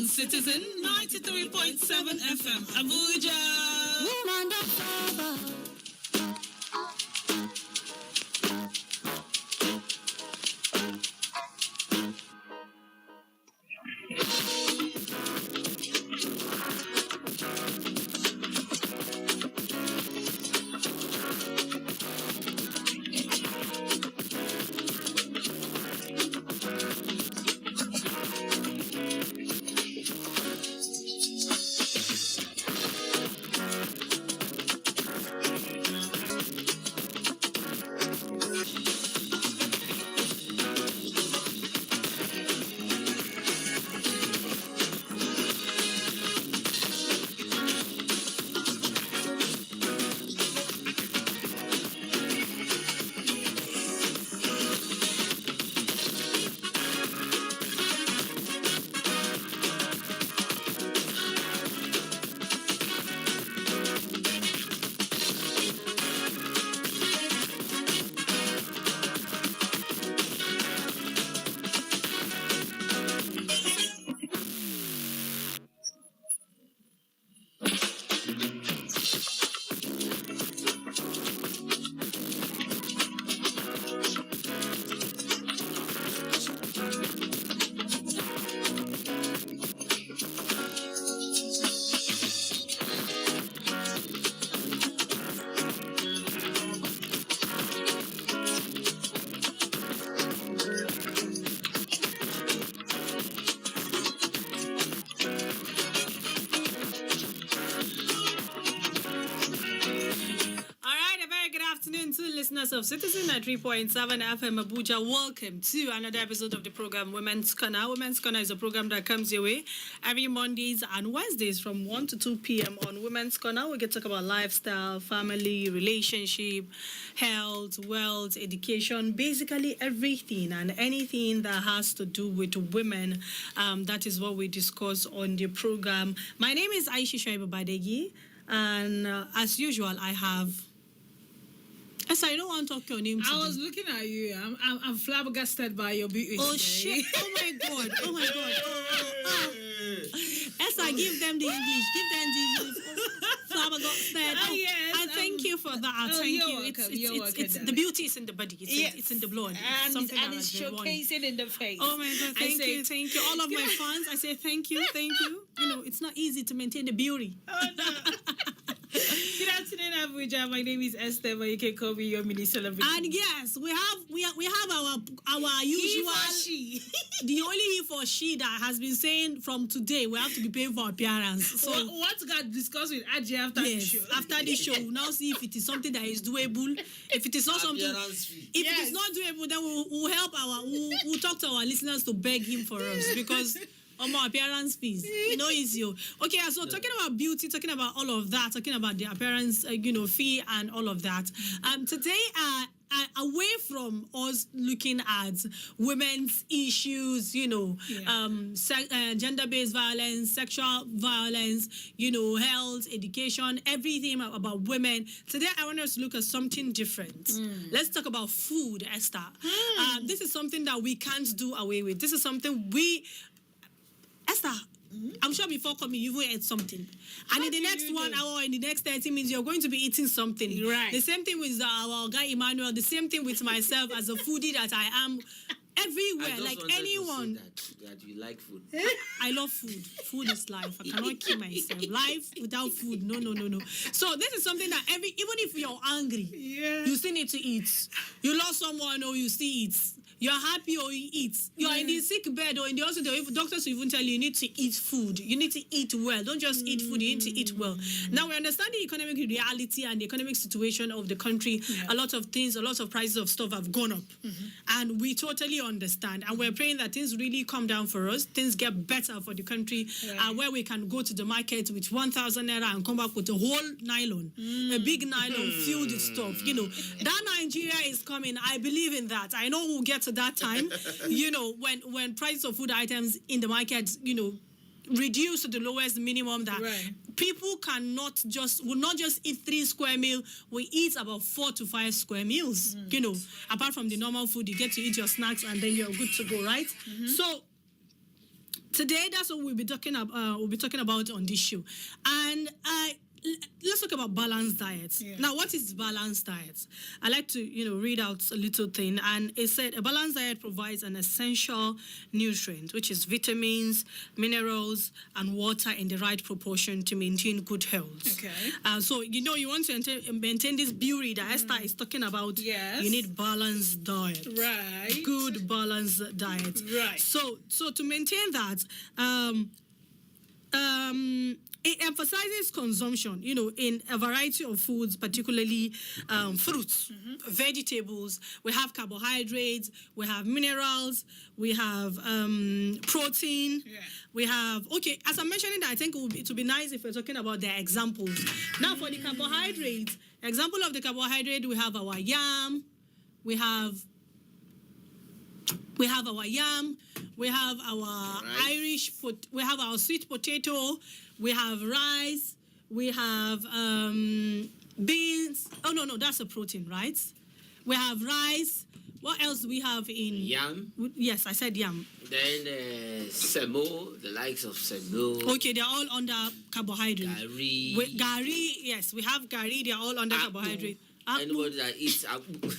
Citizen 93.7 FM, Abuja. Listeners of Citizen at 3.7 FM Abuja, welcome to another episode of the program Women's Corner. Women's Corner is a program that comes your way every Mondays and Wednesdays from 1 to 2 p.m. on Women's Corner. We get to talk about lifestyle, family, relationship, health, wealth, education, basically everything and anything that has to do with women. That is what we discuss on the program. My name is Aisha Shaibu Badegi, and as usual, I have... Esther, you don't want to talk your name today. I was looking at you. I'm flabbergasted by your beauty. Oh, shit. Oh, my God. Oh, my God. Esther, give them the English. Give them the English. Flabbergasted. Oh, yes. I thank you for that. Thank you. It's the beauty is in the body. It's in the blood. And it's showcasing in the face. Oh, my God. Thank you. All of my fans, I say thank you. You know, it's not easy to maintain the beauty. Oh, no. Good afternoon, Abuja. My name is Esther, but you can call me your mini celebrity. And yes, we have our usual she. The only he for she that has been saying from today we have to be paying for appearance. So what got discussed with Aji after the show? After the show, we'll now see if it is something that is doable. If it is not something, if it is not doable, then we'll help we'll talk to our listeners to beg him for us because. More appearance fees, easy. Okay, so talking about beauty, talking about all of that, talking about the appearance, fee and all of that. Today, away from us looking at women's issues, gender-based violence, sexual violence, health, education, everything about women. Today, I want us to look at something different. Let's talk about food, Esther. This is something that we can't do away with. This is something Esther, I'm sure before coming, you will eat something. And in the next 1 hour, in the next 30 minutes, you're going to be eating something. Right. The same thing with our guy Emmanuel, the same thing with myself as a foodie that I am. Everywhere, like anyone. That you like food. I love food. Food is life. I cannot kill myself. Life without food. No. So this is something that even if you're angry, you still need to eat. You lost someone or you still eat. You're happy or you eat. You're in the sick bed or in the hospital. Doctors will even tell you need to eat food. You need to eat well. Don't just eat food. You need to eat well. Now we understand the economic reality and the economic situation of the country. A lot of things, a lot of prices of stuff have gone up, and we totally understand. And we're praying that things really come down for us. Things get better for the country, where we can go to the market with 1,000 naira and come back with a whole nylon, a big nylon filled with stuff. That Nigeria is coming. I believe in that. I know we'll get to that time, when price of food items in the market, reduce to the lowest minimum that people will not just eat 3 square meals. We eat about 4 to 5 square meals. Apart from the normal food, you get to eat your snacks and then you're good to go, right? So today that's what we'll be talking about. We'll be talking about on this show, and let's talk about balanced diets. Yeah. Now, what is balanced diet? I like to, read out a little thing, and it said a balanced diet provides an essential nutrient, which is vitamins, minerals, and water in the right proportion to maintain good health. Okay. So you want to maintain this beauty that Esther is talking about. Yes. You need balanced diet. Right. Good balanced diet. Right. So to maintain that, it emphasizes consumption, in a variety of foods, particularly fruits, vegetables. We have carbohydrates, we have minerals, we have protein. Yeah. We have, as I'm mentioning that, I think it would be nice if we're talking about the examples. Now, for the carbohydrates, example of the carbohydrate, we have our yam, we have our yam, we have our we have our sweet potato, we have rice, we have beans. Oh, no, that's a protein, right? We have rice. What else do we have in... Yam. Yes, I said yam. Then semo, the likes of semo. Okay, they're all under carbohydrate. Gari. Gari, yes, we have gari. They're all under carbohydrate. Anybody that eats apple.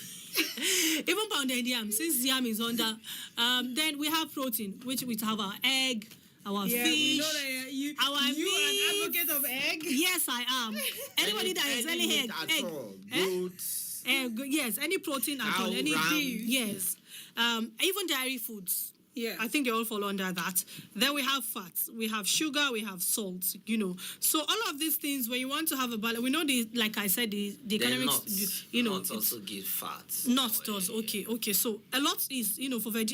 Even pounded yam, since yam is under. Then we have protein, which we have our egg, our fish, we know that you meat. an advocate of egg. Yes, I am. Anybody that is selling egg. Goats. Yes, any protein at all. Any ram. beef. Yes. Even dairy foods. Yeah. I think they all fall under that. Then we have fats, we have sugar, we have salt, So all of these things, when you want to have a balance, we know like I said, the economics, Nuts also give fat. Nuts does, okay. So a lot is,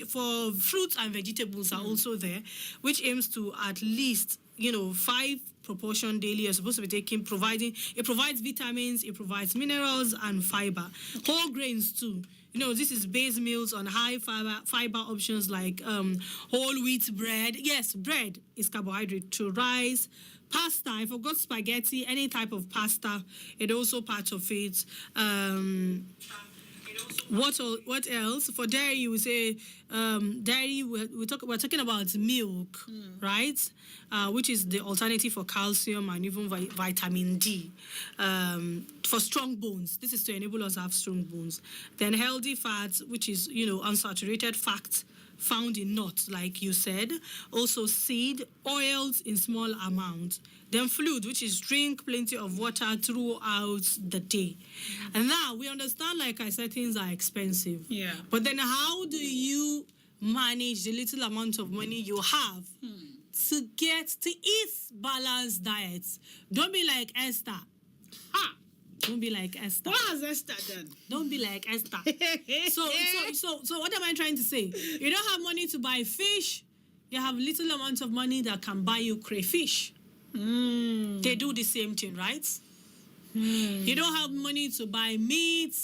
for fruits and vegetables are also there, which aims to at least, 5 proportion daily you're supposed to be taking, it provides vitamins, it provides minerals and fiber. Whole grains too. This is base meals on high fiber options like whole wheat bread. Yes, bread is carbohydrate too. Rice, pasta, I forgot spaghetti, any type of pasta, it also part of it. What else? For dairy, you would say dairy. We're talking about milk, right? Which is the alternative for calcium and even vitamin D. For strong bones, this is to enable us to have strong bones. Then healthy fats, which is unsaturated fats found in nuts, like you said. Also seed, oils in small amounts. Then fluid, which is drink plenty of water throughout the day. And now we understand, like I said, things are expensive. Yeah. But then how do you manage the little amount of money you have to eat balanced diets? Don't be like Esther. Don't be like Esther. What has Esther done? Don't be like Esther. So what am I trying to say? You don't have money to buy fish. You have little amount of money that can buy you crayfish. They do the same thing, right? You don't have money to buy meat.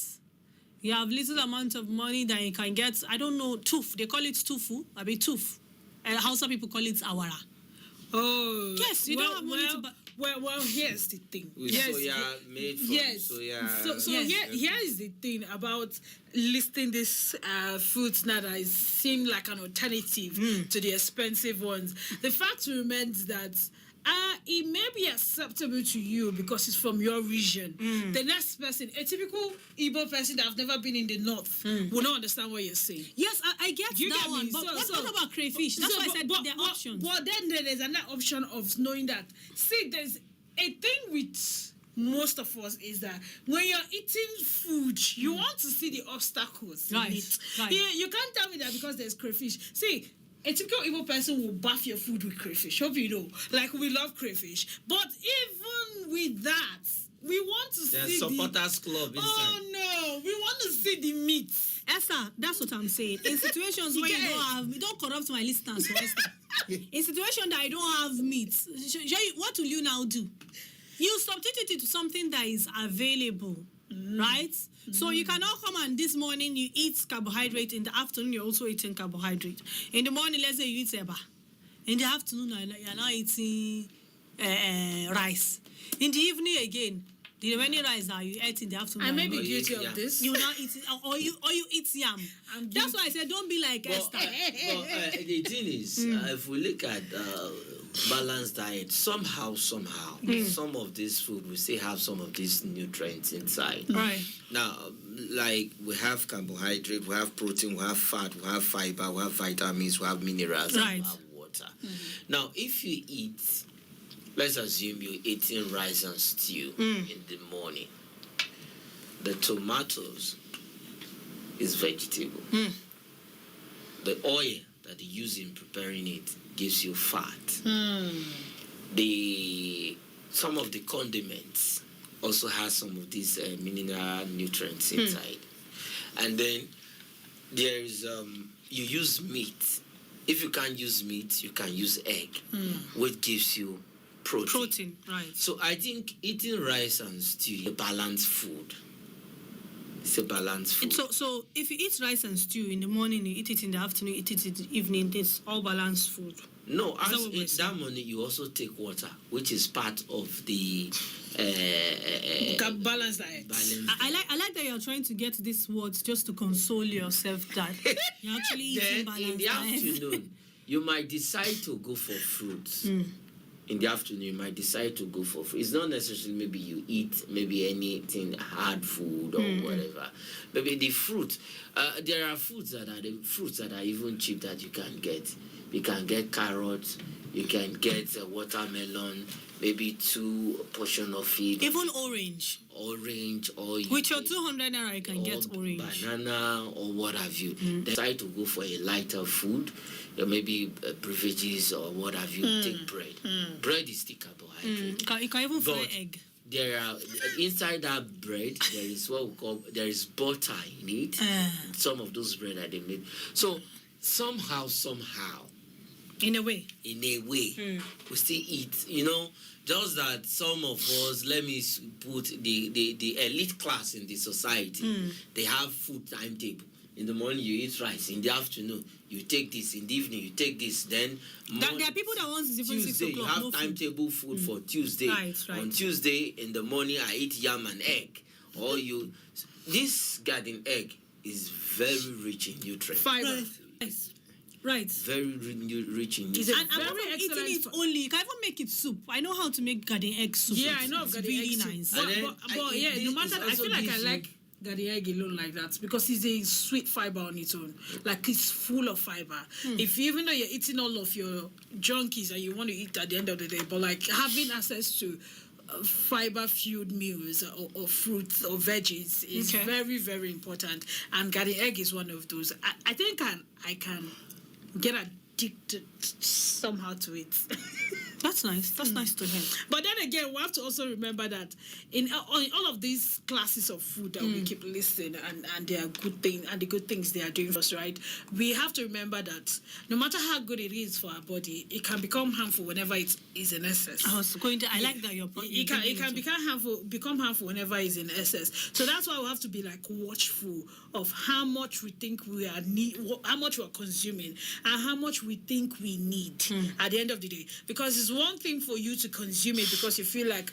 You have little amount of money that you can get, I don't know, toof. They call it tofu. Toof. Hausa people call it awara. Oh. Yes, you don't have money to buy. Well, here's the thing. With soya, made from soya. So here is the thing about listing these foods now that seem like an alternative to the expensive ones. The fact remains that it may be acceptable to you because it's from your region. The next person, a typical Igbo person that have never been in the north, will not understand what you're saying. Yes, I get You that get one. me? But So- what about crayfish? That's why I said there are options. But then there's another option of knowing that. See, there's a thing with most of us is that when you're eating food, you want to see the obstacles Right, in it. right. You can't tell me that because there's crayfish. See, a typical Igbo person will bath your food with crayfish. Hope you know. Like, we love crayfish. But even with that, we want to There's see supporters club inside. Oh, no. We want to see the meat. Esther, that's what I'm saying. In situations where you don't corrupt my listeners, so Esther. In situations that I don't have meat, what will you now do? You substitute it to something that is available, right? So you cannot come and this morning you eat carbohydrate, in the afternoon you're also eating carbohydrate. In the morning, let's say you eat eba. In the afternoon, you're now eating rice. In the evening again, The remaining rice that you ate in the afternoon. I may be Or you guilty eat of yam. this. You now eat it, or you eat yam. I'm That's why I said don't be like But, Esther. the thing is, if we look at balanced diet, somehow, some of this food will still have some of these nutrients inside. Right. Now, like we have carbohydrate, we have protein, we have fat, we have fiber, we have vitamins, we have minerals, and Right. we have water. Now, if you eat, let's assume you're eating rice and stew in the morning, the tomatoes is vegetable. The oil that they use in preparing it gives you fat. Some of the condiments also has some of these mineral nutrients inside. And then there is you use meat. If you can't use meat, you can use egg, which gives you protein. Right. So I think eating rice and stew is a balanced food. It's a balanced food. So if you eat rice and stew in the morning, you eat it in the afternoon, you eat it in the evening, it's all balanced food. No, that as what we're in that morning you also take water, which is part of the Balanced diet. balance. I like that you're trying to get these words just to console yourself that you're actually eating Then in balanced the diet. afternoon, you might decide to go for fruits. In the afternoon, you might decide to go for fruit. It's not necessarily maybe you eat maybe anything hard food or whatever. Maybe the fruit. There are fruits that are even cheap that you can get. You can get carrots. You can get a watermelon. Maybe 2 portion of it. Even orange. Orange or you With your take- 200 naira, you can get or orange. banana or what have you. Decide to go for a lighter food, or maybe beverages or what have you. Take bread. Bread is still carbohydrate. You can even fry But egg. there are inside that bread there is what we call butter in it. Some of those bread that they made. So somehow, In a way. in a way, we still eat. Just that some of us, let me put the elite class in the society, they have food timetable. In the morning you eat rice. In the afternoon you take this. In the evening you take this. Then There are people that want to even 6 Tuesday you o'clock. have No food. timetable food for Tuesday. Right. On Tuesday in the morning I eat yam and egg. Or this garden egg is very rich in nutrients. Fiber. Right. Very rich in Is nutrients. it And apart very from eating excellent it for- only, you can even make it soup. I know how to make garden egg soup. Yeah, I know It's garden really egg soup. nice. And then But yeah, no matter, I feel like I like garden egg alone like that because it's a sweet fiber on its own. Like it's full of fiber. Even though you're eating all of your junkies and you want to eat at the end of the day, but like having access to fiber-filled meals or fruits or veggies is Okay. very, very important. And garden egg is one of those. I think I can get addicted somehow to it. That's nice. That's nice to hear. But then again, we have to also remember that in all of these classes of food that we keep listing and they are good things and the good things they are doing for us, right? We have to remember that no matter how good it is for our body, it can become harmful whenever it is in excess. I like that you're It can become harmful whenever it's in excess. So that's why we have to be like watchful of how much we think we are how much we are consuming, and how much we think we need at the end of the day. Because it's one thing for you to consume it because you feel like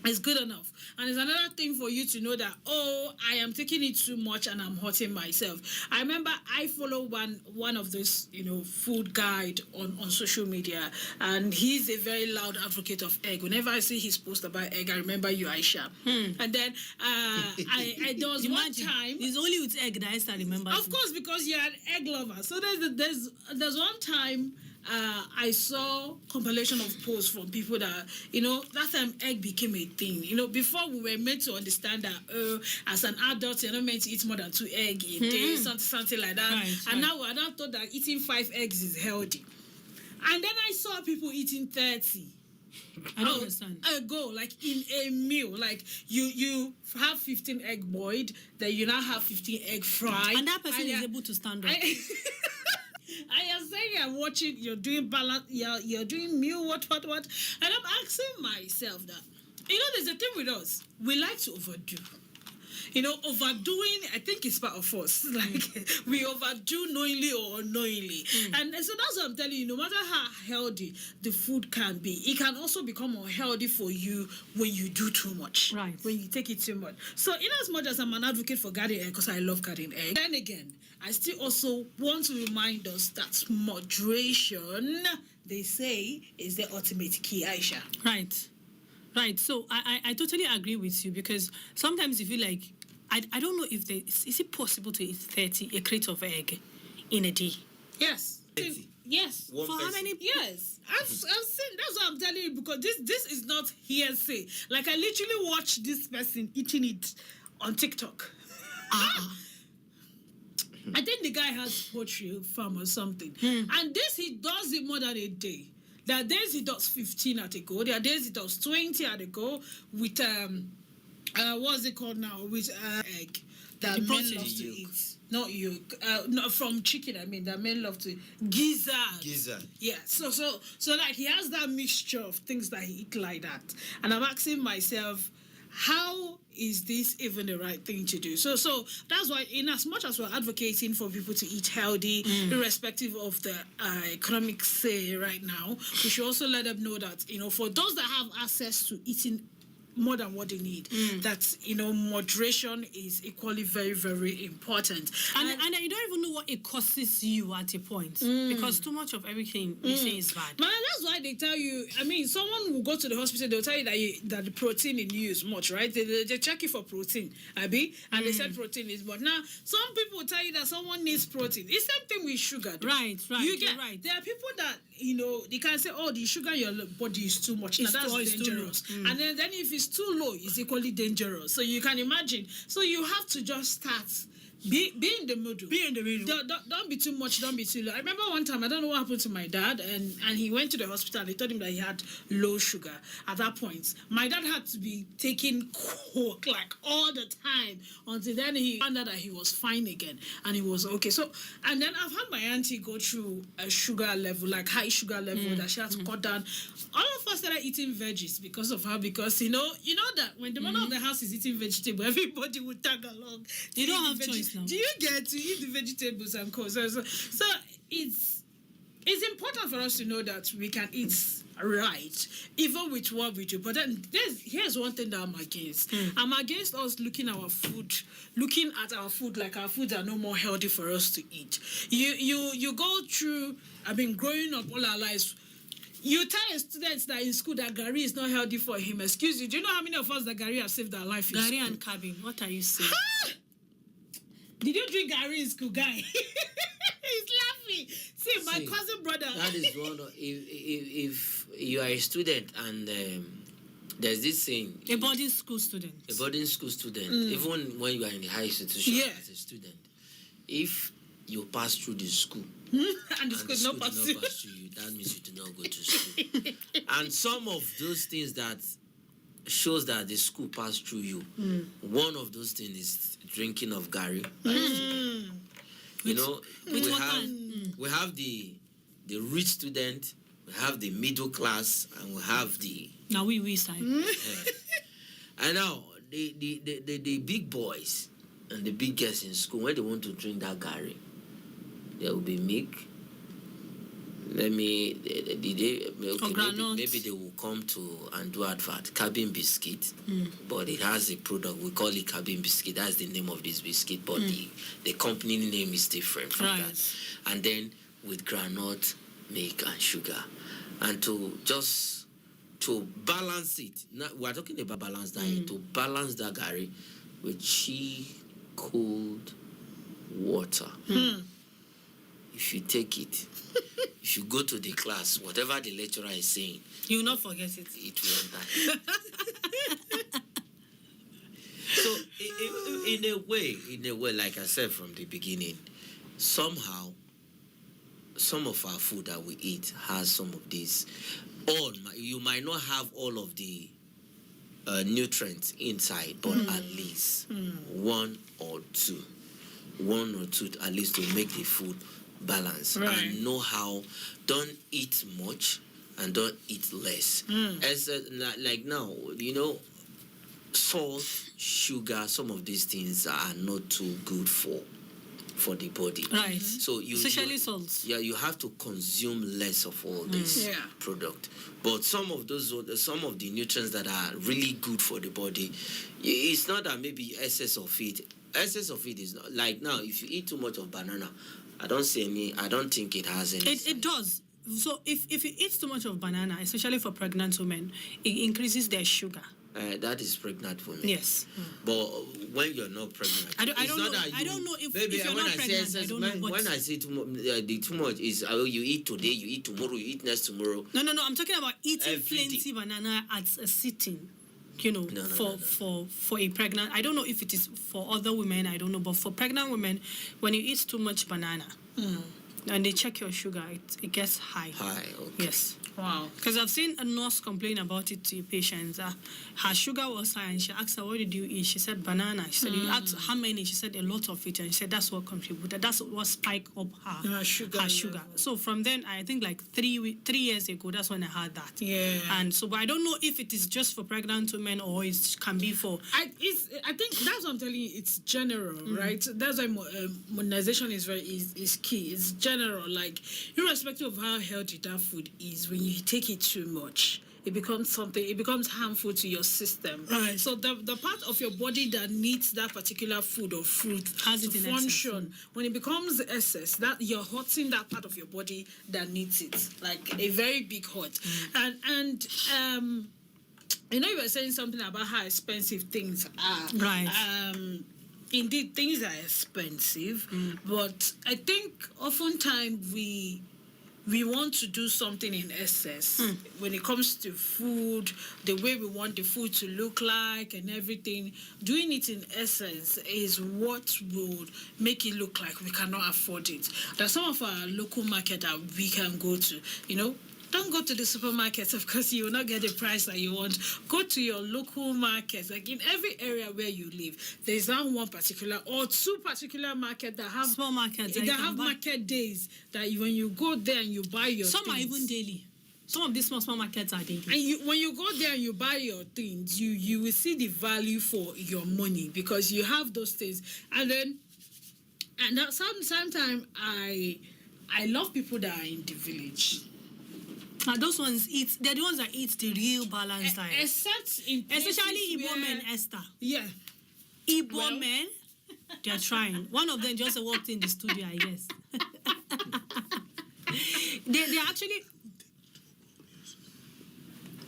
it's good enough, and it's another thing for you to know that I am taking it too much and I'm hurting myself. I remember I follow one of those food guide on social media, and he's a very loud advocate of egg. Whenever I see his post about egg, I remember you, Aisha. And then I there was one time. It's only with egg that I start remembering. Of course, because you're an egg lover. So there's one time I saw compilation of posts from people that that time egg became a thing. Before we were meant to understand that as an adult you're not meant to eat more than 2 eggs a day, something like that. And now we're not told that eating 5 eggs is healthy. And then I saw people eating 30. I don't understand. Like in a meal, like you have 15 egg boiled, then you now have 15 egg fried, And that person is able to stand up. I am saying you're watching, you're doing balance, you're doing meal, what, and I'm asking myself that, there's a thing with us, we like to overdo. overdoing, I think it's part of us. Like, we overdo knowingly or unknowingly. And so that's what I'm telling you. No matter how healthy the food can be, it can also become unhealthy for you when you do too much. Right. When you take it too much. So in as much as I'm an advocate for garden egg, because I love garden egg, then again, I still also want to remind us that moderation, they say, is the ultimate key, Aisha. Right. So I totally agree with you, because sometimes you feel like, I don't know if is it possible to eat a crate of egg in a day? Yes. 30. Yes. One For how person. many? Yes, I've seen. That's what I'm telling you, because this is not hearsay. Like, I literally watched this person eating it on TikTok. I think the guy has poultry farm or something, and he does it more than a day. There are days he does 15 at a go. There are days he does 20 at a go with what's it called now? With egg that The men protein. love to Yolk. eat. Not yolk. No, from chicken. I mean, that men love to gizzard. Gizzard. Yeah. So like, he has that mixture of things that he eat like that, and I'm asking myself, how is this even the right thing to do? So that's why, in as much as we're advocating for people to eat healthy, irrespective of the economic say right now, we should also let them know that, for those that have access to eating more than what they need, that moderation is equally very, very important. And you don't even know what it costs you at a point, because too much of everything you say is bad. Man, that's why they tell you. I mean, someone will go to the hospital. They'll tell you that the protein in you is much, right? They check you for protein, Abby, and they said protein is much. Now, some people will tell you that someone needs protein. It's the same thing with sugar. Though. Right. You get You're right. There are people that they can say, "Oh, the sugar in your body is too much." Now, It's that's too dangerous. low. And then if it's too low, it's equally dangerous. So you can imagine. So you have to just start. Be in the middle. Be in the middle. Don't be too much. Don't be too low. I remember one time, I don't know what happened to my dad, and he went to the hospital. They told him that he had low sugar. At that point, my dad had to be taking coke like all the time until then he found out that he was fine again and he was okay. So, and then I've had my auntie go through a sugar level, like high sugar level, that she had to cut down. All of us started eating veggies because of her, because you know that when the mother of the house is eating vegetable, everybody would tag along. You don't have veggies. choice now. Do you get to eat the vegetables and co? So it's important for us to know that we can eat right, even with what we do. But then here's one thing that I'm against. I'm against us looking at our food like our foods are no more healthy for us to eat. You go through, I mean, growing up all our lives. You tell students that in school that Gary is not healthy for him. Excuse you. Do you know how many of us that Gary have saved our life in Gary school? and cabin. What are you saying? Did you drink Gary in school, guy? He's laughing. See, my cousin brother. That is one of, if you are a student and there's this saying, A boarding school student. a boarding school student, even when you are in a high institution Yeah. as a student, if you pass through the school and the and school the is school not did passing. not pass through you, that means you do not go to school. And some of those things that shows that the school passed through you, one of those things is drinking of Gary. You know, with we water. have the rich student, we have the middle class, and we have the Now we side. and now the big boys and the big girls in school, when they want to drink that Gary, there will be milk. Maybe they will come to and do advert cabin biscuit, but it has a product, we call it cabin biscuit. That's the name of this biscuit, but the company name is different from Right. that. And then with granite, milk and sugar, and to balance it. Now we're talking about balanced diet. To balance that Gary with cold water. If you take it, if you go to the class, whatever the lecturer is saying, You will not forget it. it will enter. So, in a way, like I said from the beginning, somehow, some of our food that we eat has some of these. You might not have all of the nutrients inside, but at least one or two at least to make the food balance. Right. And know how, don't eat much and don't eat less. As like now, salt, sugar, some of these things are not too good for the body. Right. So Especially salts. Yeah, you have to consume less of all this Yeah. product. But some of the nutrients that are really good for the body, it's not that maybe excess of it. Excess of it is not like now. If you eat too much of banana, I don't think it has any. It does. So if you eat too much of banana, especially for pregnant women, it increases their sugar. That is pregnant women. Yes. But when you're not pregnant, I don't it's not know. that I don't know if maybe you're when not I say pregnant, excess, I don't know what. when I say too much is you eat today, you eat tomorrow, you eat next tomorrow. No. I'm talking about eating Every plenty day. banana at a sitting. You know, No. for a pregnant. I don't know if it is for other women. I don't know, but for pregnant women, when you eat too much banana, and they check your sugar, it gets high. High. Okay. Yes. Wow. Because I've seen a nurse complain about it to patients. Her sugar was high, and she asked her, "What did you eat?" She said, "Banana." She said, "You asked how many?" She said, "A lot of it." And she said, "That's what contributed. That's what spiked up her Sugar level. So from then, I think like 3 years ago, that's when I had that. Yeah. And so, but I don't know if it is just for pregnant women or it can be for. I think that's what I'm telling you. It's general, right? That's why modernization is key. It's general, like irrespective of how healthy that food is. When you take it too much, it becomes harmful to your system. Right. So the part of your body that needs that particular food or fruit Has to it in function, when it becomes excess, that you're hurting that part of your body that needs it, like a very big hurt. And you know, you were saying something about how expensive things are. Right. Indeed, things are expensive, but I think oftentimes we want to do something in excess when it comes to food, the way we want the food to look like and everything. Doing it in essence is what would make it look like we cannot afford it. There's some of our local market that we can go to, you know. Don't go to the supermarkets, of course, you will not get the price that you want. Go to your local markets. Like in every area where you live, there's not one particular or two particular market that have Small markets that They you can have buy. market days that when you go there and you buy your Some are things, even daily. Some of these small markets are daily. and when you go there and you buy your things, you will see the value for your money because you have those things. And that sometimes I love people that are in the village. And those ones they're the ones that eat the real balanced diet. Except in places Especially Igbo where- men, Esther. Yeah. Igbo men, they're trying. One of them just walked in the studio, I guess.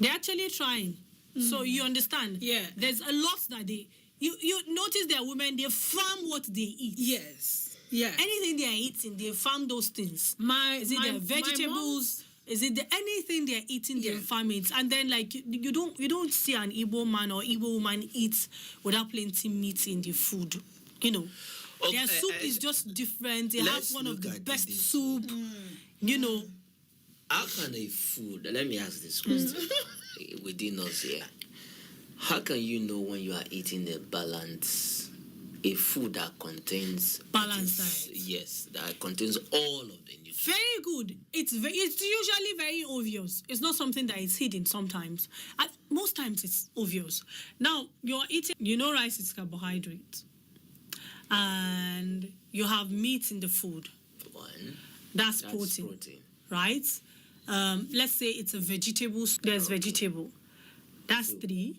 they're actually trying. So you understand? Yeah. There's a lot that you notice that women, they farm what they eat. Yes. Yeah. Anything they are eating, they farm those things. Is it my their vegetables? Is it anything they're eating? They Yeah. farm it, and then like you don't see an Igbo man or Igbo woman eat without plenty meat in the food. You know, Okay, their soup is just different. They have let's one of look the at best this. soup. You know, How can a food? Let me ask this question within us here. How can you know when you are eating a food that contains Balanced diet. Yes, that contains all of the nutrients. very good. It's usually very obvious. It's not something that is hidden sometimes. Most times it's obvious. Now you're eating. You know, rice is carbohydrate, and you have meat in the food. One, That's that's protein. Right? Let's say it's a vegetable. There's vegetable. That's 3.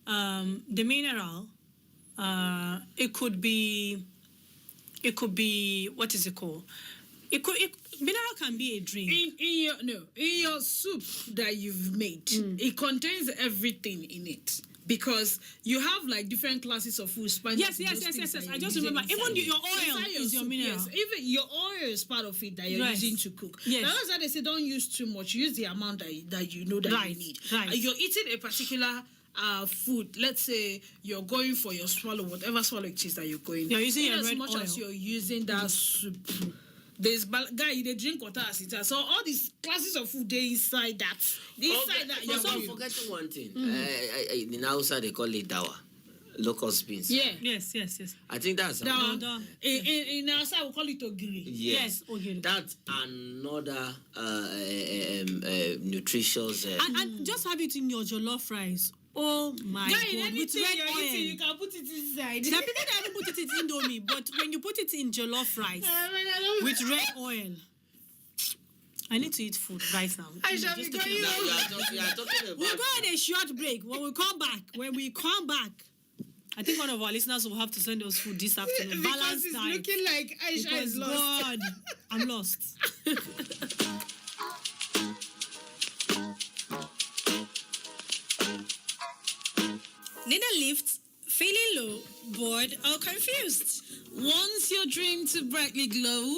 The mineral. It could be. What is it called? Mineral can be a drink. In your soup that you've made, it contains everything in it. Because you have like different classes of food. Yes. I just remember. Even your oil is your mineral. Yes, even your oil is part of it that you're Right. using to cook. Yes. That's why they say don't use too much. Use the amount that you know that Right, you need. right. You're eating a particular food. Let's say you're going for your swallow, whatever swallow it is that you're going. You're using in your as red much oil. as you're using that soup. There's guy, they drink water as it is. So all these classes of food they inside that. But you're I'm going. forgetting one thing. In Hausa they call it dawa, locust beans. Yeah. Yes. I think that's Now, Dawa. in our side we call it ogiri. Yes, ogiri. That's another nutritious. And just have it in your jollof rice. Oh Oh my Guy, God, with anything red you're oil. eating, you can put it inside. There are people that even put it in Indomie, but when you put it in jollof rice with red oil, I need to eat food right now. I shall be Just going taking a Now break. you are talking about. We'll go on a short break. When we come back, I think one of our listeners will have to send us food this afternoon. Because Balanced it's diet. looking like Aisha Because is lost. God, I'm lost. Need a lift? Feeling low, bored, or confused? Wants your dream to brightly glow?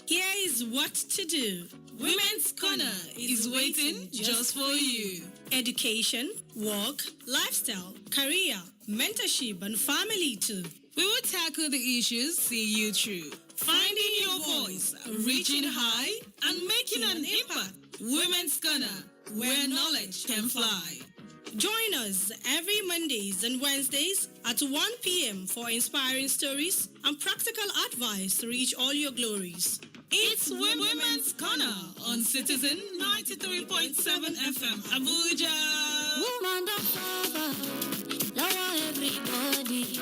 Here is what to do. Women's Corner is waiting just for you. Education, work, lifestyle, career, mentorship, and family too. We will tackle the issues, see you through. Finding your voice, reaching high, and making an impact. Women's Corner, where knowledge can fly. Join us every Mondays and Wednesdays at 1 p.m. for inspiring stories and practical advice to reach all your glories. It's Women's Corner on Citizen 93.7 FM Abuja. Woman don't suffer, lower everybody.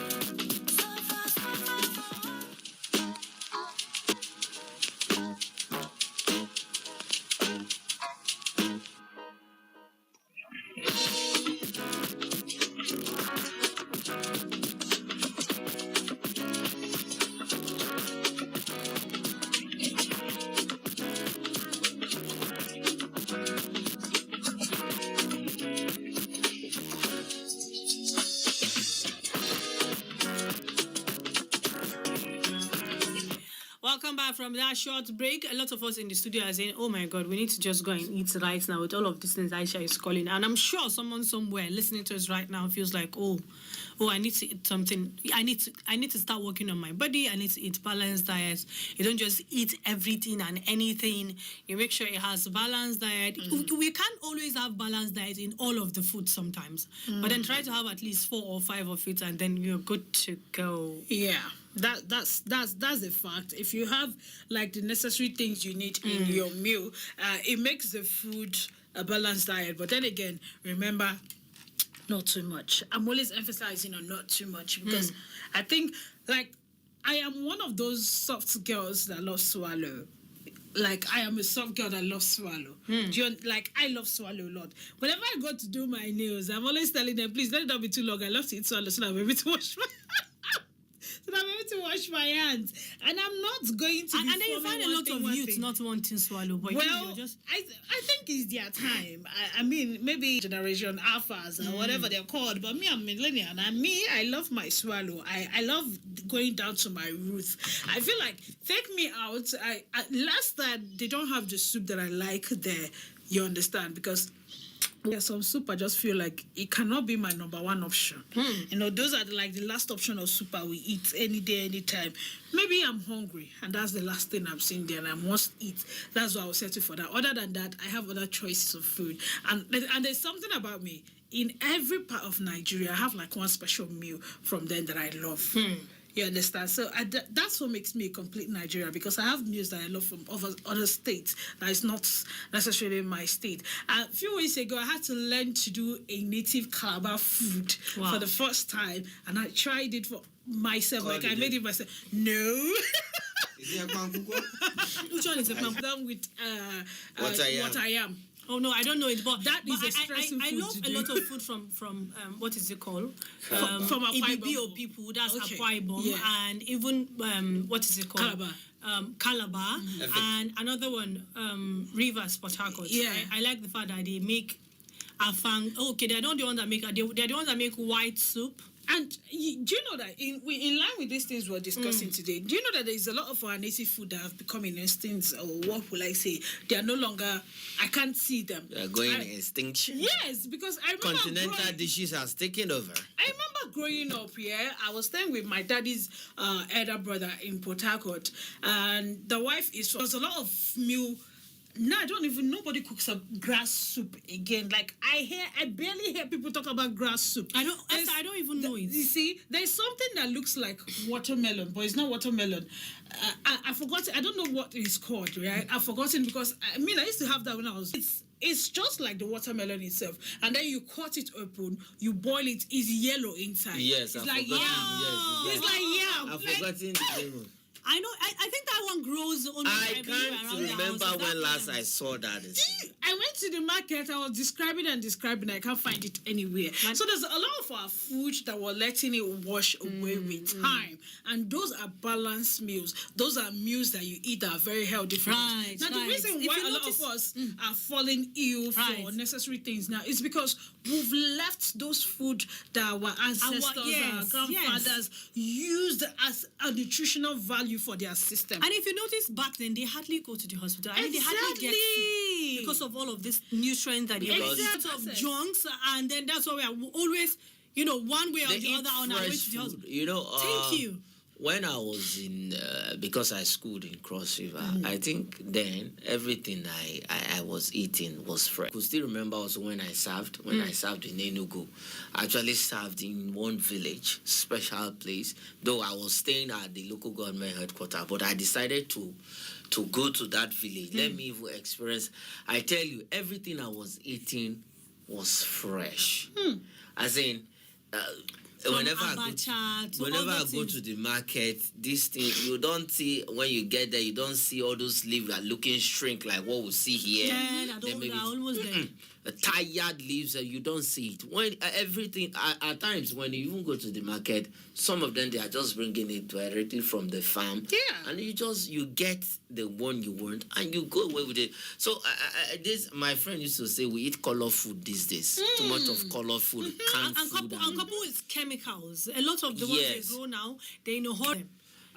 Welcome back from that short break. A lot of us in the studio are saying, oh my God, we need to just go and eat right now with all of these things Aisha is calling. And I'm sure someone somewhere listening to us right now feels like, oh, I need to eat something. I need to start working on my body. I need to eat balanced diet. You don't just eat everything and anything. You make sure it has balanced diet. We can't always have balanced diet in all of the food sometimes. But then try to have at least 4 or 5 of it and then you're good to go. Yeah, that's a fact. If you have like the necessary things you need in your meal, it makes the food a balanced diet. But then again, remember, not too much. I'm always emphasizing on not too much because I think like I am one of those soft girls that love swallow. Like I am a soft girl that loves swallow. I love swallow a lot. Whenever I go to do my nails, I'm always telling them, please let it not be too long. I love to eat swallow so that I'm able to wash my so that I'm able to wash my hands. And I'm not going to be And then you find a lot of youth not wanting swallow, but well, you're just... I think it's their time. I mean, maybe generation alphas or whatever they're called, but me, I'm millennial, and I love my swallow. I love going down to my roots. I feel like, take me out. Last time, they don't have the soup that I like there, you understand, because there's some soup I just feel like it cannot be my number one option. You know, those are like the last option of soup I will eat any day, anytime. Maybe I'm hungry and that's the last thing I'm seeing there and I must eat. That's why I'll settle for that. Other than that, I have other choices of food. And there's something about me. In every part of Nigeria, I have like one special meal from them that I love. You understand? So that's what makes me a complete Nigerian, because I have meals that I love from other states that is not necessarily my state. A few weeks ago, I had to learn to do a native Calabar food for the first time, and I tried it for myself. I made it myself. No. Is it a pankuko? Which one is it? I'm done with What I am. Oh no, I don't know it, but That is but a stressful I food love to a do. lot of food from what is it called? From Akwa Ibibio Ibom. people. That's Okay. Akwa Ibom, Yeah. and even what is it called? Calabar, and another one, Rivers, Port Harcourt. Yeah. I like the fact that they make afang. Okay, they're not the ones that make. They're the ones that make white soup. And do you know that in line with these things we're discussing today, do you know that there is a lot of our native food that have become in extinct, or what will I say? They are no longer, I can't see them. They're going extinction. Yes, because I remember Continental dishes has taken over. I remember growing up, I was staying with my daddy's elder brother in Port Harcourt, and the wife was a lot of meal now I don't even, nobody cooks up grass soup again. Like I barely hear people talk about grass soup. I don't even know it. You see, there's something that looks like watermelon, but it's not watermelon. I forgot. I don't know what it's called. Right? I've forgotten because I used to have that when I was. It's just like the watermelon itself, and then you cut it open, you boil it. It's yellow inside. Yes, it's I've like forgotten. yam. Yes, It's like yam. I've forgotten the name. I know. I think that one grows only I everywhere can't around the remember house. when last I saw that. I went to the market, I was describing. I can't find it anywhere. So there's a lot of our food that we're letting it wash away with time. And those are balanced meals. Those are meals that you eat that are very healthy for us. Right, Now, the right. reason If why you a lot notice- of us are falling ill for Right. unnecessary things now is because we've left those food that our ancestors, our yes, grandfathers used as a nutritional value for their system. And if you notice, back then they hardly go to the hospital. I mean, they hardly get Exactly. sick because of all of this nutrients that they have. Exactly. Lots of junks, and then that's why we are always, one way or the other on our way to the hospital. Thank you. When I was in, because I schooled in Cross River, I think then everything I was eating was fresh. I could still remember also when I served in Enugu. I actually served in one village, special place, though I was staying at the local government headquarters, but I decided to go to that village. Let me even experience. I tell you, everything I was eating was fresh. As in, whenever I go to the market, this thing you don't see when you get there. You don't see all those leaves that looking shrink like what we see here. Yeah, Then they're almost there. tired leaves, you don't see it. When everything at times when you even go to the market, some of them they are just bringing it directly from the farm. Yeah. And you get the one you want and you go away with it. So this my friend used to say we eat color food these days. Too much of color food, canned food. And couple with chemicals. A lot of the ones Yes. they grow now, they in a hurry.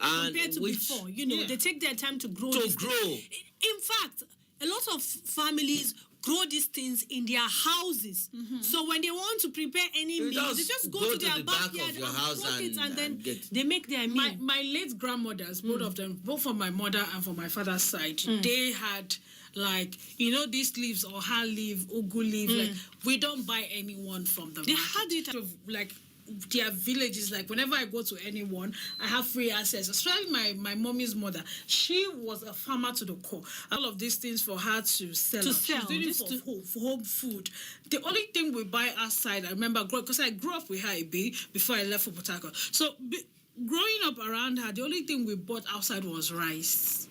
And Compared to which- before, they take their time to grow. To these grow. things. In fact, a lot of families grow these things in their houses. So when they want to prepare any You meal, they just just go go to to their the back of backyard your and house cook it, and then and get- they make their meal. My late grandmothers, both of them, both from my mother and from my father's side, they had these leaves or her leaf, ugu leaf. Like we don't buy anyone from them. They had it. Like their villages. Like whenever I go to anyone, I have free access. Especially my mommy's mother. She was a farmer to the core. All of these things for her to sell. To She's sell, doing it just for home food. The only thing we buy outside, I remember, because I grew up with her a bit before I left for Port Harcourt. So growing up around her, the only thing we bought outside was rice.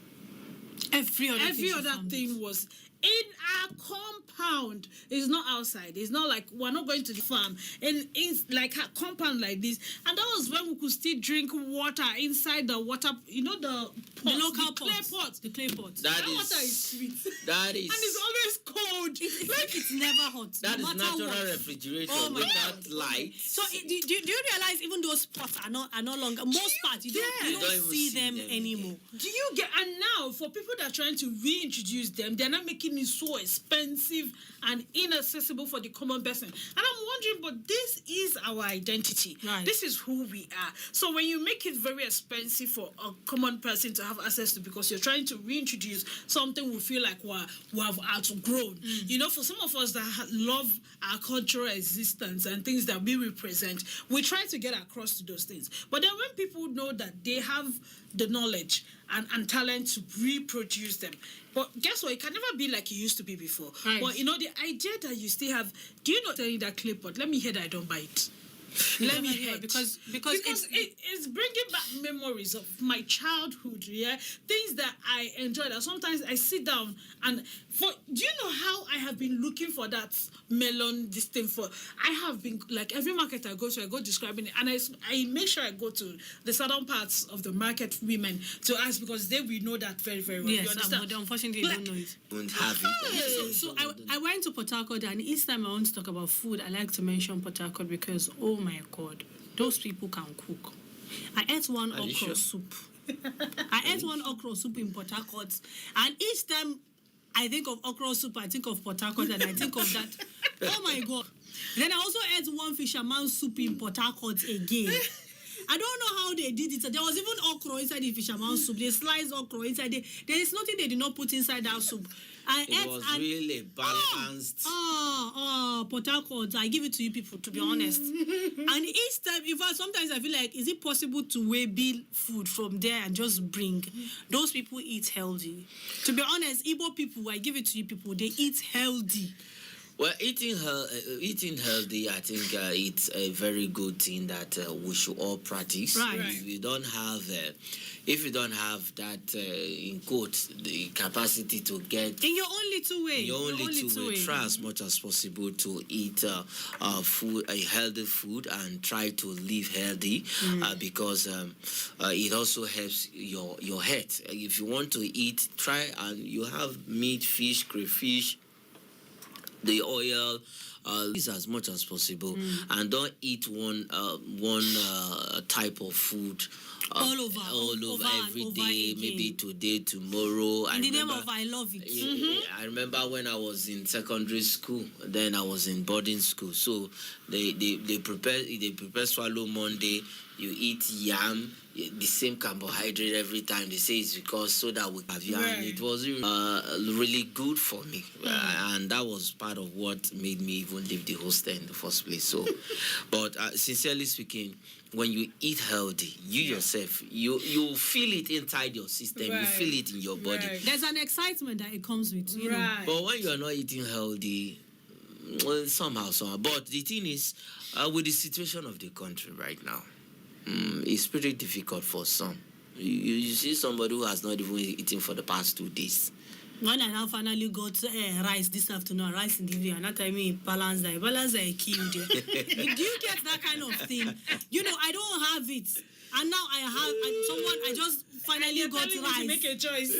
Every Other thing was in our compound. It's not outside. It's not like we're not going to the farm. And it's like a compound like this. And that was when we could still drink water inside the water, the pots, The local clay pots. pots. The clay pots. That That is- water is sweet. That is And it's always cold. It's never hot. that no is matter natural what. refrigeration Oh my without light. So do you realize even those pots are no longer most parts you don't You don't even see see them them anymore. Do you get, and now for people that are trying to reintroduce them, they're not making it so expensive and inaccessible for the common person. And I'm wondering, but this is our identity. Right. This is who we are. So when you make it very expensive for a common person to have access to, because you're trying to reintroduce something we feel like we have outgrown. For some of us that love our cultural existence and things that we represent, we try to get across to those things. But then when people know that they have the knowledge and talent to reproduce them. But guess what? It can never be like it used to be before. Right. But the idea that you still have, do you know telling that clay pot? Let me hear that I don't buy it. Let me hear it. because it's bringing back memories of my childhood, things that I enjoyed. And sometimes I sit down and do you know how I have been looking for that melon, this thing for? I have been, like every market I go describing it, and I make sure I go to the southern parts of the market women to ask, because they will know that very, very well. You yes, understand? unfortunately you don't know it. Don't have it. So I went to Port Harcourt, and each time I want to talk about food, I like to mention Port Harcourt because, oh my God, those people can cook. I ate one Are you okra sure? soup. I ate one okra soup in Port Harcourt, and each time I think of okra soup, I think of Port Harcourt, and I think of that. Oh my God. Then I also ate one fisherman soup in Port Harcourt again. I don't know how they did it. There was even okra inside the fisherman soup. They sliced okra inside. There is nothing they did not put inside that soup. It was really balanced. Port Harcourt, I give it to you people, to be honest. And each time, in fact, sometimes I feel like, is it possible to weigh bill food from there and just bring? Those people eat healthy. To be honest, Igbo people, I give it to you people, they eat healthy. Well, eating healthy, I think it's a very good thing that we should all practice. Right. If you don't have that, in quotes, the capacity to get In your own little way. your own little way, try as much as possible to eat food, a healthy food, and try to live healthy, because it also helps your health. If you want to eat, try and you have meat, fish, crayfish, the oil, use as much as possible, and don't eat one type of food All over every over day. again. Maybe today, tomorrow. In the name of I love it. I remember when I was in secondary school. Then I was in boarding school. So they prepare swallow Monday. You eat yam, the same carbohydrate every time. They say it's because so that we have yam. Right. It was really good for me, and that was part of what made me even leave the hostel in the first place. So, but sincerely speaking, when you eat healthy, you yourself, you feel it inside your system. You Right. feel it in your body. Right. There's an excitement that it comes with, you know. Right. But when you are not eating healthy, well, somehow. But the thing is, with the situation of the country right now, it's pretty difficult for some. You see somebody who has not even eaten for the past 2 days. When I now finally got rice this afternoon, rice in the evening, and that time me balance I killed it. Do you get that kind of thing? You know, I don't have it. And now I just finally You're got telling me to rice. make a choice.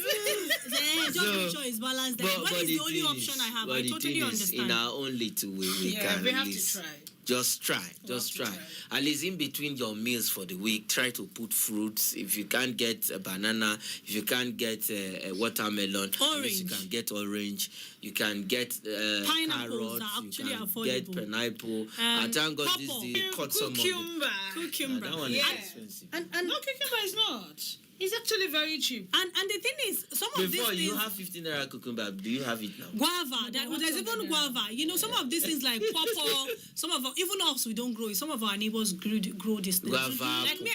Just make sure it's balanced. When it's the only option I have, I totally understand. In our own little way, we can we at have to least try. Just try. try. At least in between your meals for the week, try to put fruits. If you can't get a banana, if you can't get a watermelon, at least you Orange. can get orange. You can get Pineapples carrots. are You actually can affordable. get pineapple. And thank God this is the cut some of it. Cucumber. That one Yeah. is expensive. And No, cucumber is not. It's actually very cheap. the thing is, some of Before these you things, have 15 naira cucumber, do you have it now? guava, there's even guava. You know, some of these things like pawpaw, some of even us we don't grow it. Some of our neighbors grow this thing. Guava, Like me,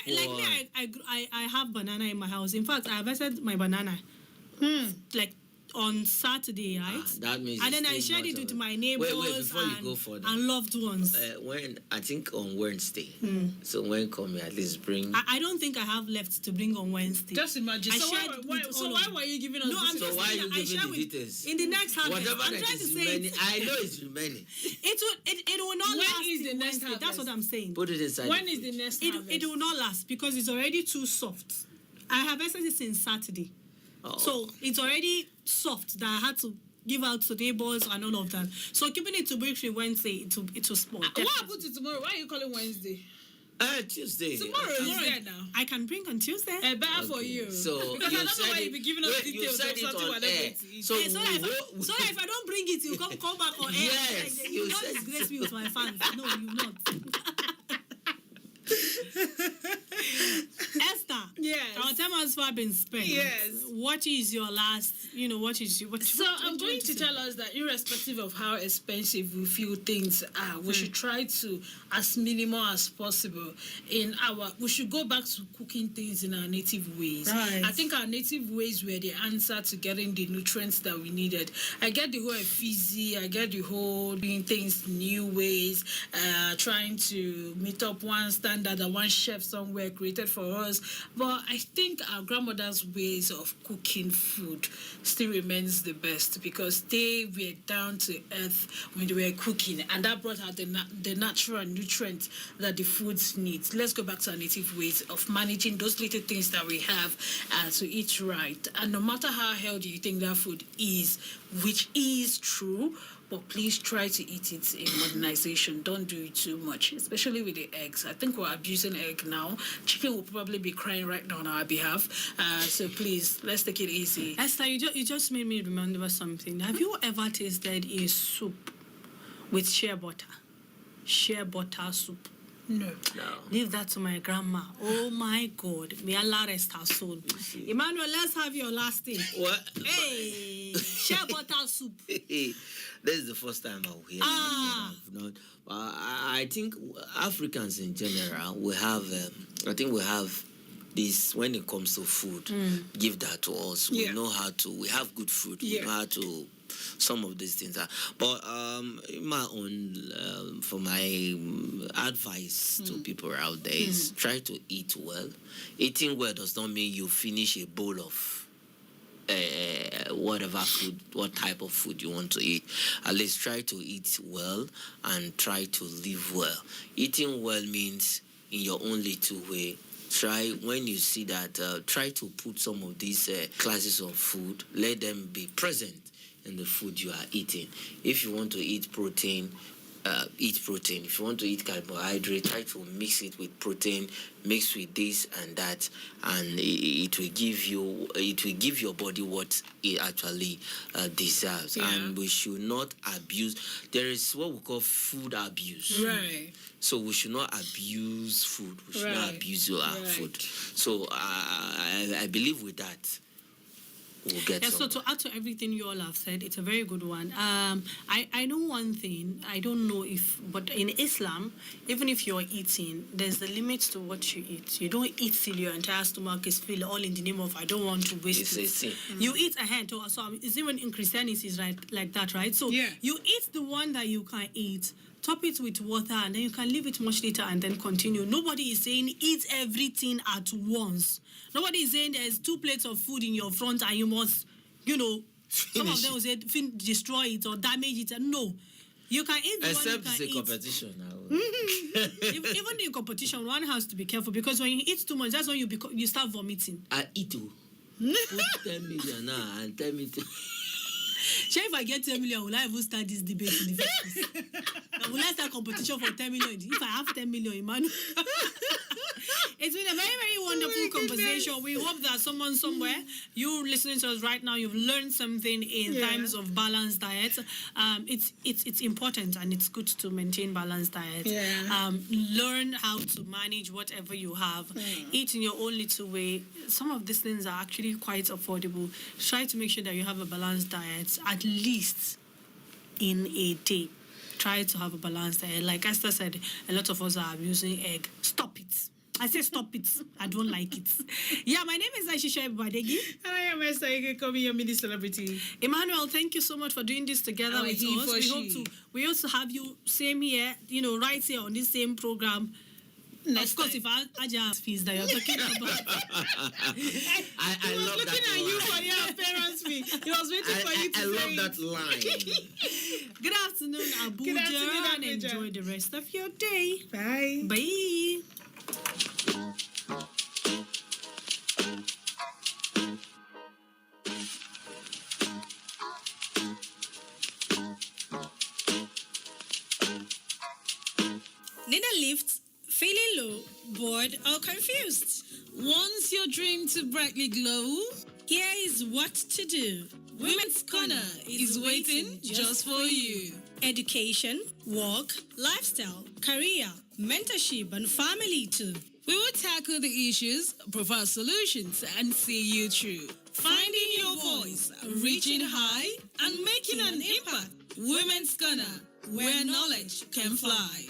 I have banana in my house. In fact, I harvested my banana like on Saturday, right? That means And then it's I still shared much it of with my neighbors before you go for that. and loved ones. When I think on Wednesday, so when come at least bring. I don't think I have left to bring on Wednesday. Just imagine. I So shared why with all of were you giving us No, I'm this? So just why saying you that I giving share the with details? in the next harvest. Whatever I'm that trying to is say remaining, I know it's remaining. it will not When last. is the till next Wednesday. That's harvest? what I'm saying. Put it inside. When the is the fridge. next It harvest? will not last because it's already too soft. I harvested it since Saturday. Oh. So it's already soft that I had to give out to neighbors and all of that. So keeping it to Bakery Wednesday, it will spoil. What happened to tomorrow? Why are you calling Wednesday? Tuesday. Tomorrow is there now. I can bring on Tuesday. Better for you. So because I don't know why you be giving us you details said of it something on we're not air. going to eat. So So that if I don't bring it, you come back on air. Yes, you you don't said- disgrace me with my fans. No, you not. Esther. Yes. Our time has far been spent. Yes. What is your last? So I'm going to tell us that irrespective of how expensive we feel things are, we should try to, as minimal as possible, we should go back to cooking things in our native ways. Right. I think our native ways were the answer to getting the nutrients that we needed. I get the whole fizzy, I get the whole doing things new ways, trying to meet up one standard that one chef somewhere created for us. But I think our grandmother's ways of cooking food still remains the best because they were down to earth when they were cooking, and that brought out the natural nutrients that the foods need. Let's go back to our native ways of managing those little things that we have to eat right. And no matter how healthy you think that food is, which is true, but please try to eat it in modernization. Don't do it too much, especially with the eggs. I think we're abusing egg now. Chicken will probably be crying right now on our behalf. So please, let's take it easy. Esther, you just made me remember something. Have you ever tasted a soup with shea butter? Shea butter soup. No. Leave that to my grandma. Oh my God. May Allah rest her soul. Emmanuel, let's have your last thing. What? Hey. Shea butter soup. This is the first time I'll hear it. I've not. I think Africans in general, we have. I think we have this when it comes to food. Give that to us. We know how to. We have good food. We know how to. Some of these things are, but my own for my advice to people out there is try to eat well. Eating well does not mean you finish a bowl of whatever food, what type of food you want to eat. At least try to eat well and try to live well. Eating well means in your own little way. Try when you see that. Try to put some of these classes of food. Let them be present in the food you are eating. If you want to eat protein, eat protein. If you want to eat carbohydrate, try to mix it with protein, mix with this and that, and it will give your body what it actually deserves. And we should not abuse. There is what we call food abuse. Right. So we should not abuse food. We should not abuse our food. So I believe with that, we'll get so to add to everything you all have said, it's a very good one. I know one thing. I don't know if, but in Islam, even if you're eating, there's the limit to what you eat. You don't eat till your entire stomach is filled, all in the name of I don't want to waste it. You eat ahead. So it's even in Christianity is right like that, right? So you eat the one that you can eat. Top it with water, and then you can leave it much later and then continue. Nobody is saying eat everything at once. Nobody is saying there's 2 plates of food in your front and you must, some of them will say destroy it or damage it. No. You can eat the except one you can it's a eat. Competition now. Even in competition, one has to be careful because when you eat too much, that's when you start vomiting. I eat too. Put 10 million now and tell me to... Sure, if I get 10 million, will I even start this debate in the first place? Will I start competition for 10 million? If I have 10 million, Emmanuel. It's been a very, very wonderful conversation. We hope that someone somewhere, you listening to us right now, you've learned something in terms of balanced diet. It's important and it's good to maintain balanced diet. Learn how to manage whatever you have. Eat in your own little way. Some of these things are actually quite affordable. Try to make sure that you have a balanced diet at least in a day. Try to have a balanced diet. Like Esther said, a lot of us are abusing egg. Stop it. I say stop it. I don't like it. Yeah, my name is Aisha Badegi. And I am Esther. You can call me your mini celebrity. Emmanuel, thank you so much for doing this together with us. We also have you same here, right here on this same program. Of course, if Aja fees that you're talking about. I love looking that at line. you for your parents' fee. He was waiting for you to I say love it. that line. Good afternoon, Abuja, Good afternoon, and Abuja. enjoy the rest of your day. Bye. Bye. Need a lift? Feeling low, bored, or confused? Wants your dream to brightly glow? Here is what to do. Women's Corner is waiting just for you. Education, work, lifestyle, career, mentorship, and family too. We will tackle the issues, provide solutions, and see you through. Finding your voice, reaching high, and making an impact. Women's Corner, where knowledge can fly.